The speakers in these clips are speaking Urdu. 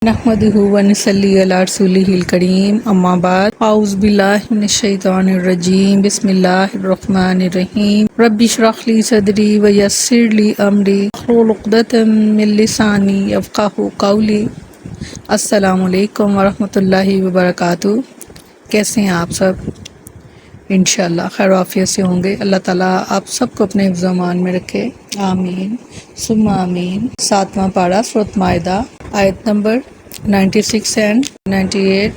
نحمدہ ونصلی علی رسولہ الکریم اما بعد اعوذ باللہ من الشیطان الرجیم بسم اللہ الرحمن الرحیم رب اشرح لی صدری ویسر لی امری واحلل عقدۃ من لسانی یفقہوا قولی۔ السلام علیکم ورحمۃ اللہ وبرکاتہ۔ کیسے ہیں آپ سب؟ انشاءاللہ خیر و عافیت سے ہوں گے۔ اللہ تعالیٰ آپ سب کو اپنے حفظ و امان میں رکھے، آمین ثم آمین۔ 7واں پارہ سورۃ مائدہ، آیت نمبر 96 اینڈ 98۔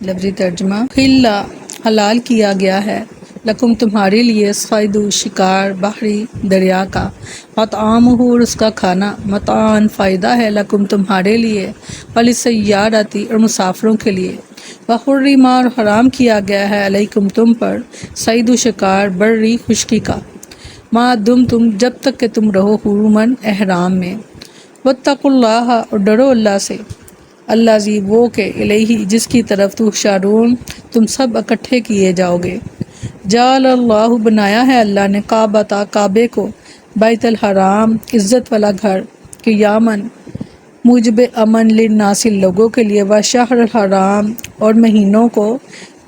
لفظی ترجمہ: حلّا حلال کیا گیا ہے، لکم تمہارے لیے، صید شکار بحری دریا کا، مطعامہ اور اس کا کھانا، متاعًا فائدہ ہے، لکم تمہارے لیے، وللسیارۃ اور مسافروں کے لیے، وحرم اور حرام کیا گیا ہے، علیکم تم پر، صید شکار بری خشکی کا، ما دمتم جب تک کہ تم رہو، حرماً احرام میں، واتقوا اللہ اور ڈرو اللہ سے، الذی وہ کہ الیہ جس کی طرف تحشرون تم سب اکٹھے کیے جاؤ گے، جعل اللہ بنایا ہے اللہ نے، کعبے کو، بیت الحرام عزت والا گھر، قیاماً موجب امن، للناس لوگوں کے لیے، وشہر الحرام اور مہینوں کو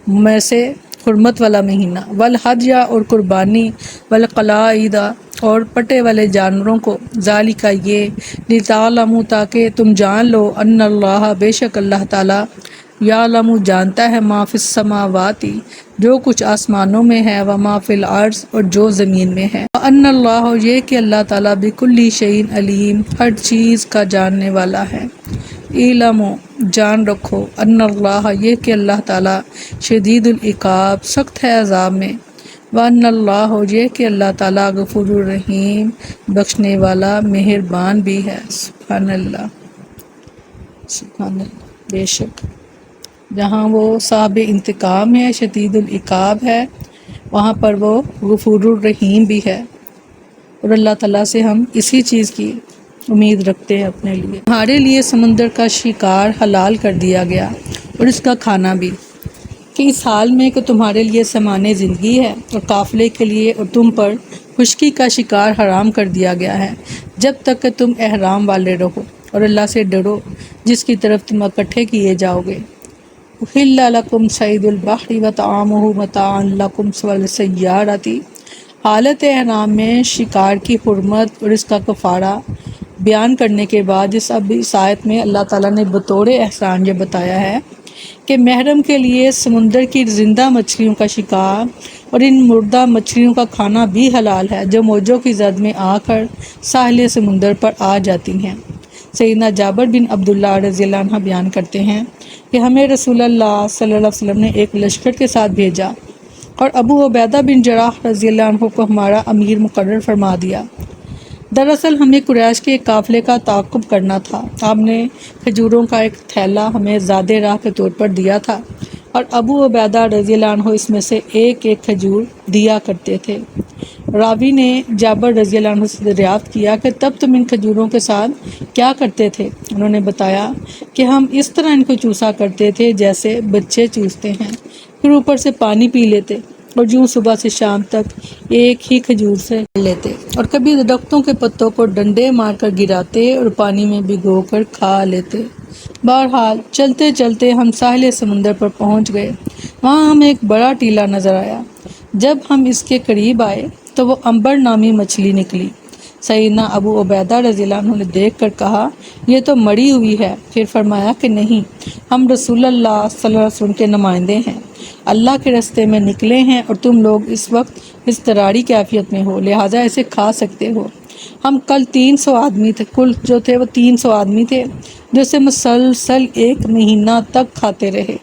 میں سے حرمت والا مہینہ، والحج اور قربانی، والقلائد اور پٹے والے جانوروں کو، ذالک یہ، لتعلموا تاکہ تم جان لو، ان اللہ بے شک اللہ تعالیٰ، یعلم جانتا ہے، ما فی السماوات جو کچھ آسمانوں میں ہے، وما فی الارض اور جو زمین میں ہے، وان اللہ یہ کہ اللہ تعالیٰ بکل شیء علیم ہر چیز کا جاننے والا ہے، اعلموا جان رکھو، ان اللہ یہ کہ اللہ تعالیٰ شدید العقاب سخت ہے عذاب میں، وان اللہ یہ کہ اللہ تعالیٰ غفور الرحیم بخشنے والا مہربان بھی ہے۔ سبحان اللہ، سبحان اللہ۔ بے شک جہاں وہ صاحب انتقام ہے، شدید العقاب ہے، وہاں پر وہ غفور الرحیم بھی ہے، اور اللہ تعالیٰ سے ہم اسی چیز کی امید رکھتے ہیں اپنے لیے۔ تمہارے لیے سمندر کا شکار حلال کر دیا گیا اور اس کا کھانا بھی، کہ اس حال میں کہ تمہارے لیے سامان زندگی ہے اور قافلے کے لیے، اور تم پر خشکی کا شکار حرام کر دیا گیا ہے، جب تک کہ تم احرام والے رہو، اور اللہ سے ڈرو جس کی طرف تم اکٹھے کیے جاؤ گے۔ احل لکم صید البحر وطعامہ متاعا لکم وللسیارۃ، حالت احرام میں شکار کی حرمت اور اس کا کفارہ بیان کرنے کے بعد، اس آیت میں اللہ تعالیٰ نے بطور احسان یہ بتایا ہے کہ محرم کے لیے سمندر کی زندہ مچھلیوں کا شکار اور ان مردہ مچھلیوں کا کھانا بھی حلال ہے، جو موجوں کی زد میں آ کر ساحل سمندر پر آ جاتی ہیں۔ سیدنا جابر بن عبداللہ رضی اللہ عنہ بیان کرتے ہیں کہ ہمیں رسول اللہ صلی اللہ علیہ وسلم نے ایک لشکر کے ساتھ بھیجا اور ابو عبیدہ بن جراح رضی اللہ عنہ کو ہمارا امیر مقرر فرما دیا۔ دراصل ہمیں قریش کے ایک قافلے کا تعاقب کرنا تھا۔ آپ نے کھجوروں کا ایک تھیلا ہمیں زاد راہ کے طور پر دیا تھا، اور ابو عبیدہ رضی اللہ عنہ اس میں سے ایک ایک کھجور دیا کرتے تھے۔ راوی نے جابر رضی اللہ عنہ سے دریافت کیا کہ تب تم ان کھجوروں کے ساتھ کیا کرتے تھے؟ انہوں نے بتایا کہ ہم اس طرح ان کو چوسا کرتے تھے جیسے بچے چوستے ہیں، پھر اوپر سے پانی پی لیتے، اور یوں صبح سے شام تک ایک ہی کھجور سے لیتے، اور کبھی درختوں کے پتوں کو ڈنڈے مار کر گراتے اور پانی میں بھگو کر کھا لیتے۔ بہرحال چلتے چلتے ہم ساحل سمندر پر پہنچ گئے۔ وہاں ہمیں ایک بڑا ٹیلا نظر آیا۔ جب ہم اس کے قریب آئے تو وہ عنبر نامی مچھلی نکلی۔ سیدنا ابو عبیدہ رضی اللہ عنہ نے دیکھ کر کہا، یہ تو مری ہوئی ہے۔ پھر فرمایا کہ نہیں، ہم رسول اللہ صلی اللہ علیہ وسلم کے نمائندے ہیں، اللہ کے راستے میں نکلے ہیں، اور تم لوگ اس وقت اضطراری کیفیت میں ہو، لہٰذا اسے کھا سکتے ہو۔ ہم کل 300 آدمی تھے، کل جو تھے وہ 300 آدمی تھے، جو اسے مسلسل 1 مہینہ تک کھاتے رہے،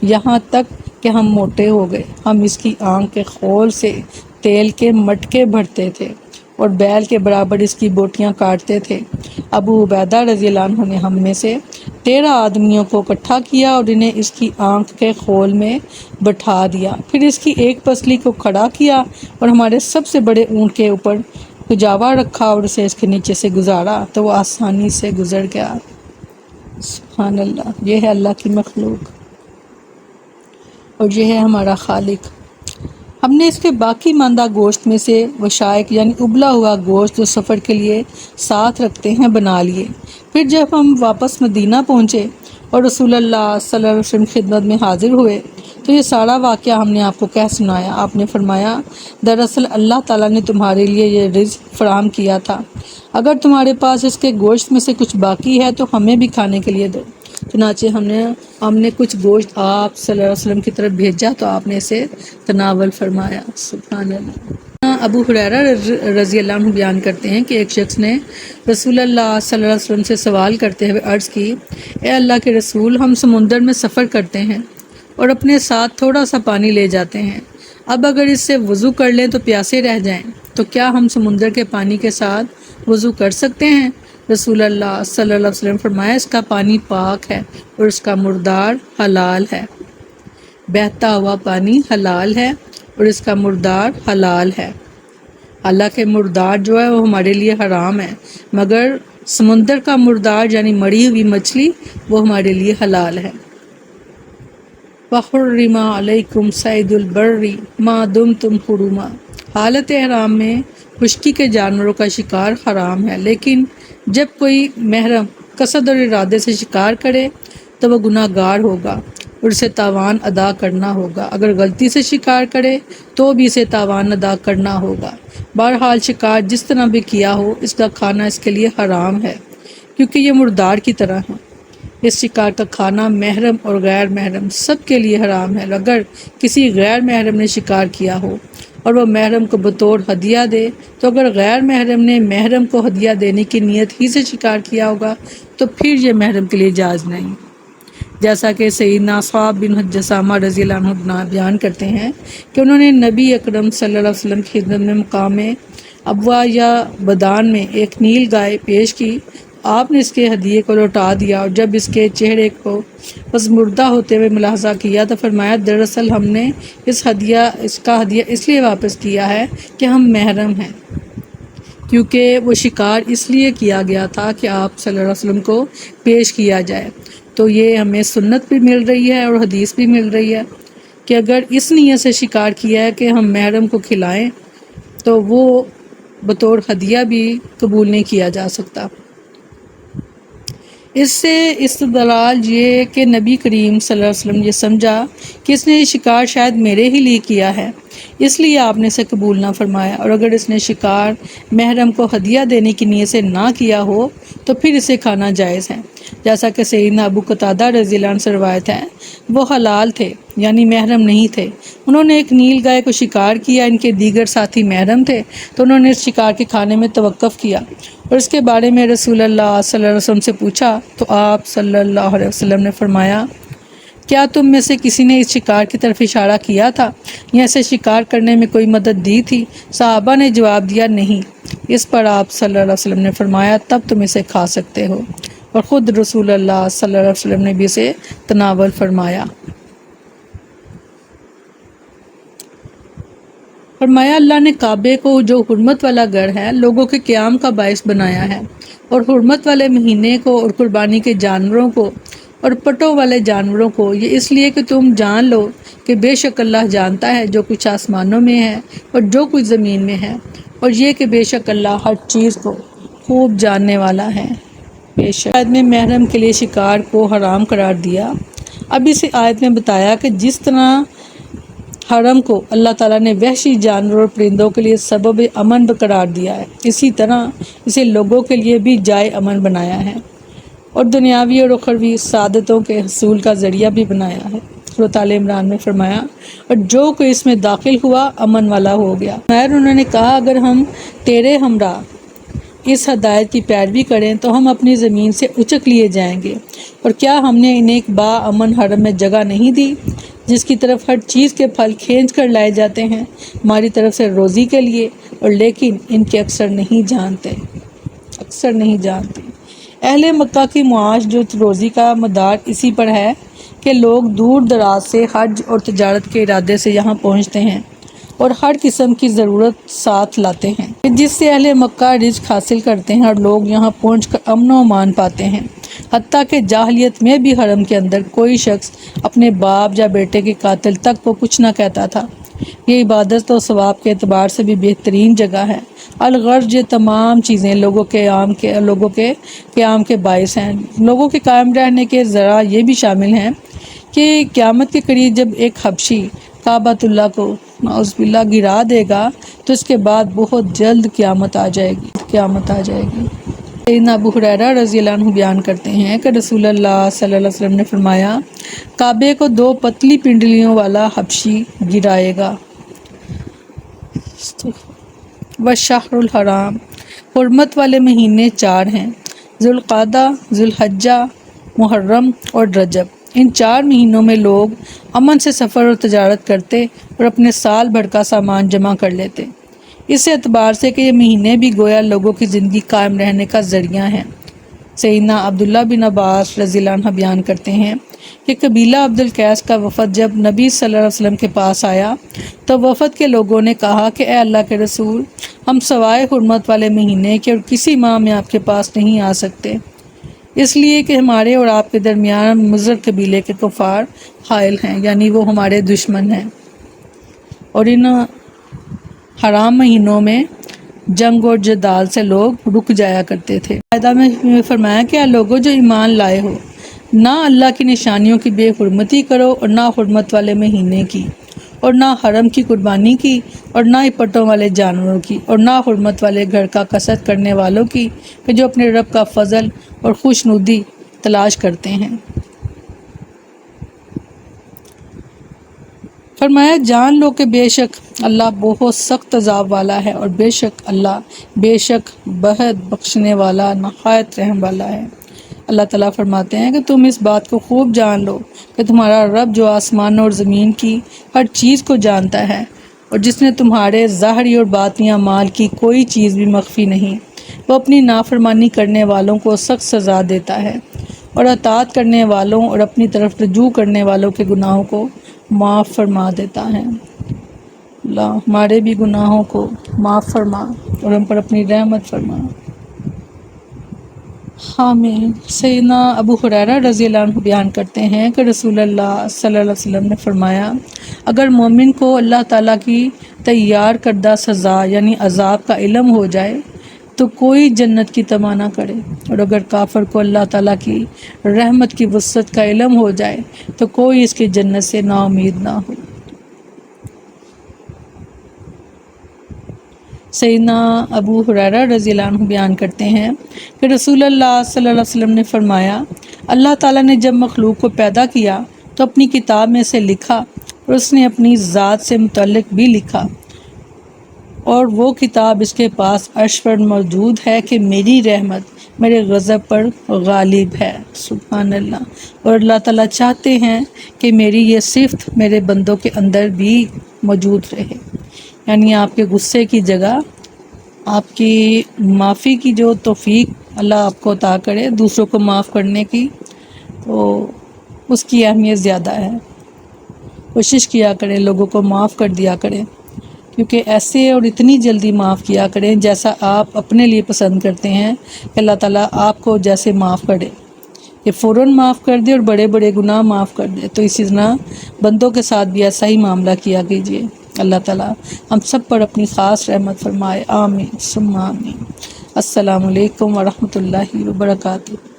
یہاں تک کہ ہم موٹے ہو گئے۔ ہم اس کی آنکھ کے خول سے تیل کے مٹکے بھرتے تھے اور بیل کے برابر اس کی بوٹیاں کاٹتے تھے۔ ابو عبیدہ رضی اللہ عنہ نے ہم میں سے 13 آدمیوں کو اکٹھا کیا اور انہیں اس کی آنکھ کے خول میں بٹھا دیا، پھر اس کی ایک پسلی کو کھڑا کیا اور ہمارے سب سے بڑے اونٹ کے اوپر کجاوا رکھا اور اسے اس کے نیچے سے گزارا تو وہ آسانی سے گزر گیا۔ سبحان اللہ، یہ ہے اللہ کی مخلوق اور یہ ہے ہمارا خالق۔ ہم نے اس کے باقی ماندہ گوشت میں سے وشائق یعنی ابلا ہوا گوشت جو سفر کے لیے ساتھ رکھتے ہیں بنا لیے، پھر جب ہم واپس مدینہ پہنچے اور رسول اللہ صلی اللہ علیہ وسلم کی خدمت میں حاضر ہوئے تو یہ سارا واقعہ ہم نے آپ کو کہہ سنایا۔ آپ نے فرمایا دراصل اللہ تعالیٰ نے تمہارے لیے یہ رزق فراہم کیا تھا، اگر تمہارے پاس اس کے گوشت میں سے کچھ باقی ہے تو ہمیں بھی کھانے کے لیے دو۔ چنانچہ ہم نے کچھ گوشت آپ صلی اللہ علیہ وسلم کی طرف بھیجا تو آپ نے اسے تناول فرمایا۔ سبحان اللہ۔ ابو ہریرہ رضی اللہ عنہ بیان کرتے ہیں کہ ایک شخص نے رسول اللہ صلی اللہ علیہ وسلم سے سوال کرتے ہوئے عرض کی، اے اللہ کے رسول، ہم سمندر میں سفر کرتے ہیں اور اپنے ساتھ تھوڑا سا پانی لے جاتے ہیں، اب اگر اس سے وضو کر لیں تو پیاسے رہ جائیں، تو کیا ہم سمندر کے پانی کے ساتھ وضو کر سکتے ہیں؟ رسول اللہ صلی اللہ علیہ وسلم فرمایا اس کا پانی پاک ہے اور اس کا مردار حلال ہے۔ بہتا ہوا پانی حلال ہے اور اس کا مردار حلال ہے۔ حالانکہ مردار جو ہے وہ ہمارے لیے حرام ہے، مگر سمندر کا مردار یعنی مری ہوئی مچھلی وہ ہمارے لیے حلال ہے۔ وَحُرِّمَ عَلَيْكُمْ صَيْدُ الْبَرِّ مَا دُمْتُمْ حُرُمًا، حالت احرام میں خشکی کے جانوروں کا شکار حرام ہے، لیکن جب کوئی محرم قصد اور ارادے سے شکار کرے تو وہ گناہ گار ہوگا اور اسے تاوان ادا کرنا ہوگا، اگر غلطی سے شکار کرے تو بھی اسے تاوان ادا کرنا ہوگا۔ بہرحال شکار جس طرح بھی کیا ہو اس کا کھانا اس کے لیے حرام ہے، کیونکہ یہ مردار کی طرح ہے۔ اس شکار کا کھانا محرم اور غیر محرم سب کے لیے حرام ہے۔ اگر کسی غیر محرم نے شکار کیا ہو اور وہ محرم کو بطور ہدیہ دے تو اگر غیر محرم نے محرم کو ہدیہ دینے کی نیت ہی سے شکار کیا ہوگا تو پھر یہ محرم کے لیے جائز نہیں، جیسا کہ سیدنا صعب بن جسامہ رضی اللہ عنہ بیان کرتے ہیں کہ انہوں نے نبی اکرم صلی اللہ علیہ وسلم کی خدمت میں مقام ابوا یا بدان میں ایک نیل گائے پیش کی، آپ نے اس کے ہدیے کو لوٹا دیا اور جب اس کے چہرے کو پسماردہ ہوتے ہوئے ملاحظہ کیا تو فرمایا دراصل ہم نے اس کا ہدیہ اس لیے واپس کیا ہے کہ ہم محرم ہیں، کیونکہ وہ شکار اس لیے کیا گیا تھا کہ آپ صلی اللہ علیہ وسلم کو پیش کیا جائے۔ تو یہ ہمیں سنت بھی مل رہی ہے اور حدیث بھی مل رہی ہے کہ اگر اس نیت سے شکار کیا ہے کہ ہم محرم کو کھلائیں تو وہ بطور ہدیہ بھی قبول نہیں کیا جا سکتا۔ اس سے استدلال یہ کہ نبی کریم صلی اللہ علیہ وسلم یہ سمجھا کہ اس نے یہ شکار شاید میرے ہی لیے کیا ہے، اس لیے آپ نے اسے قبول نہ فرمایا، اور اگر اس نے شکار محرم کو ہدیہ دینے کی نیت سے نہ کیا ہو تو پھر اسے کھانا جائز ہے، جیسا کہ سیدنا ابو قتادہ رضی اللہ عنہ سے روایت ہے، وہ حلال تھے یعنی محرم نہیں تھے، انہوں نے ایک نیل گائے کو شکار کیا، ان کے دیگر ساتھی محرم تھے تو انہوں نے اس شکار کے کھانے میں توقف کیا اور اس کے بارے میں رسول اللہ صلی اللہ علیہ وسلم سے پوچھا تو آپ صلی اللہ علیہ وسلم نے فرمایا کیا تم میں سے کسی نے اس شکار کی طرف اشارہ کیا تھا یا اسے شکار کرنے میں کوئی مدد دی تھی؟ صحابہ نے جواب دیا نہیں۔ اس پر آپ صلی اللہ علیہ وسلم نے فرمایا تب تم اسے کھا سکتے ہو، اور خود رسول اللہ صلی اللہ علیہ وسلم نے بھی اسے تناول فرمایا۔ فرمایا اللہ نے کعبے کو جو حرمت والا گھر ہے لوگوں کے قیام کا باعث بنایا ہے، اور حرمت والے مہینے کو اور قربانی کے جانوروں کو اور پٹوں والے جانوروں کو یہ اس لیے کہ تم جان لو کہ بے شک اللہ جانتا ہے جو کچھ آسمانوں میں ہے اور جو کچھ زمین میں ہے، اور یہ کہ بے شک اللہ ہر چیز کو خوب جاننے والا ہے۔ بے شک آیت میں محرم کے لیے شکار کو حرام قرار دیا۔ اب اس آیت میں بتایا کہ جس طرح حرم کو اللہ تعالیٰ نے وحشی جانوروں اور پرندوں کے لیے سبب امن قرار دیا ہے، اسی طرح اسے لوگوں کے لیے بھی جائے امن بنایا ہے اور دنیاوی اور اخروی سعادتوں کے حصول کا ذریعہ بھی بنایا ہے۔ سورۃ آل عمران میں فرمایا اور جو کوئی اس میں داخل ہوا امن والا ہو گیا۔ خیر انہوں نے کہا اگر ہم تیرے ہمراہ اس ہدایت کی پیروی کریں تو ہم اپنی زمین سے اچک لیے جائیں گے، اور کیا ہم نے انہیں ایک با امن حرم میں جگہ نہیں دی جس کی طرف ہر چیز کے پھل کھینچ کر لائے جاتے ہیں ہماری طرف سے روزی کے لیے، اور لیکن ان کے اکثر نہیں جانتے۔ اہل مکہ کی معاش جو روزی کا مدار اسی پر ہے کہ لوگ دور دراز سے حج اور تجارت کے ارادے سے یہاں پہنچتے ہیں اور ہر قسم کی ضرورت ساتھ لاتے ہیں، جس سے اہل مکہ رزق حاصل کرتے ہیں اور لوگ یہاں پہنچ کر امن و امان پاتے ہیں۔ حتیٰ کہ جاہلیت میں بھی حرم کے اندر کوئی شخص اپنے باپ یا بیٹے کے قاتل تک کو کچھ نہ کہتا تھا، یہ عبادت و ثواب کے اعتبار سے بھی بہترین جگہ ہے۔ الغرض یہ تمام چیزیں لوگوں کے قیام کے باعث ہیں۔ لوگوں کے قائم رہنے کے ذرا یہ بھی شامل ہیں کہ قیامت کے قریب جب ایک حبشی کعبۃ اللہ کو نعوذ باللہ گرا دے گا تو اس کے بعد بہت جلد قیامت آ جائے گی۔ سیدنا ابو ہریرہ رضی اللہ عنہ بیان کرتے ہیں کہ رسول اللہ صلی اللہ علیہ وسلم نے فرمایا، کعبے کو 2 پتلی پنڈلیوں والا حبشی گرائے گا۔ والشہر الحرام، حرمت والے مہینے 4 ہیں، ذوالقعدہ، ذوالحجہ، محرم اور رجب۔ ان 4 مہینوں میں لوگ امن سے سفر اور تجارت کرتے اور اپنے سال بھر کا سامان جمع کر لیتے، اس اعتبار سے کہ یہ مہینے بھی گویا لوگوں کی زندگی قائم رہنے کا ذریعہ ہیں۔ سیدنا عبداللہ بن عباس رضی اللہ عنہ بیان کرتے ہیں کہ قبیلہ عبد القیس کا وفد جب نبی صلی اللہ علیہ وسلم کے پاس آیا تو وفد کے لوگوں نے کہا کہ اے اللہ کے رسول، ہم سوائے حرمت والے مہینے کے اور کسی ماہ میں آپ کے پاس نہیں آ سکتے، اس لیے کہ ہمارے اور آپ کے درمیان مضر قبیلے کے کفار حائل ہیں، یعنی وہ ہمارے دشمن ہیں، اور ان حرام مہینوں میں جنگ اور جدال سے لوگ رک جایا کرتے تھے۔ قاعدہ میں فرمایا کہ اے لوگوں جو ایمان لائے ہو، نہ اللہ کی نشانیوں کی بے حرمتی کرو اور نہ حرمت والے مہینے کی، اور نہ حرم کی قربانی کی، اور نہ ہی پٹوں والے جانوروں کی، اور نہ حرمت والے گھر کا قصد کرنے والوں کی کہ جو اپنے رب کا فضل اور خوشنودی تلاش کرتے ہیں۔ فرمایا جان لو کہ بے شک اللہ بہت سخت عذاب والا ہے، اور بے شک بہت بخشنے والا نہایت رحم والا ہے۔ اللہ تعالیٰ فرماتے ہیں کہ تم اس بات کو خوب جان لو کہ تمہارا رب جو آسمان اور زمین کی ہر چیز کو جانتا ہے، اور جس نے تمہارے ظاہری اور باطنی اعمال کی کوئی چیز بھی مخفی نہیں، وہ اپنی نافرمانی کرنے والوں کو سخت سزا دیتا ہے، اور اطاعت کرنے والوں اور اپنی طرف رجوع کرنے والوں کے گناہوں کو معاف فرما دیتا ہے۔ اللہ ہمارے بھی گناہوں کو معاف فرما اور ہم پر اپنی رحمت فرما، آمین۔ سیدنا ابو ہریرہ رضی اللہ عنہ بیان کرتے ہیں کہ رسول اللہ صلی اللہ علیہ وسلم نے فرمایا، اگر مومن کو اللہ تعالیٰ کی تیار کردہ سزا یعنی عذاب کا علم ہو جائے تو کوئی جنت کی طمع نہ کرے، اور اگر کافر کو اللہ تعالیٰ کی رحمت کی وسعت کا علم ہو جائے تو کوئی اس کی جنت سے نا امید نہ ہو۔ سیدنا ابو ہریرہ رضی اللہ عنہ بیان کرتے ہیں کہ رسول اللہ صلی اللہ علیہ وسلم نے فرمایا، اللہ تعالیٰ نے جب مخلوق کو پیدا کیا تو اپنی کتاب میں سے لکھا، اور اس نے اپنی ذات سے متعلق بھی لکھا، اور وہ کتاب اس کے پاس عرش پر موجود ہے کہ میری رحمت میرے غضب پر غالب ہے۔ سبحان اللہ۔ اور اللہ تعالیٰ چاہتے ہیں کہ میری یہ صفت میرے بندوں کے اندر بھی موجود رہے، یعنی آپ کے غصے کی جگہ آپ کی معافی کی جو توفیق اللہ آپ کو عطا کرے، دوسروں کو معاف کرنے کی، تو اس کی اہمیت زیادہ ہے۔ کوشش کیا کریں لوگوں کو معاف کر دیا کریں، کیونکہ ایسے اور اتنی جلدی معاف کیا کریں جیسا آپ اپنے لیے پسند کرتے ہیں کہ اللہ تعالیٰ آپ کو جیسے معاف کرے، کہ فوراً معاف کر دے اور بڑے بڑے گناہ معاف کر دے، تو اسی طرح بندوں کے ساتھ بھی ایسا ہی معاملہ کیا کیجیے۔ اللہ تعالیٰ ہم سب پر اپنی خاص رحمت فرمائے، آمین ثم آمین۔ السلام علیکم ورحمۃ اللہ وبرکاتہ۔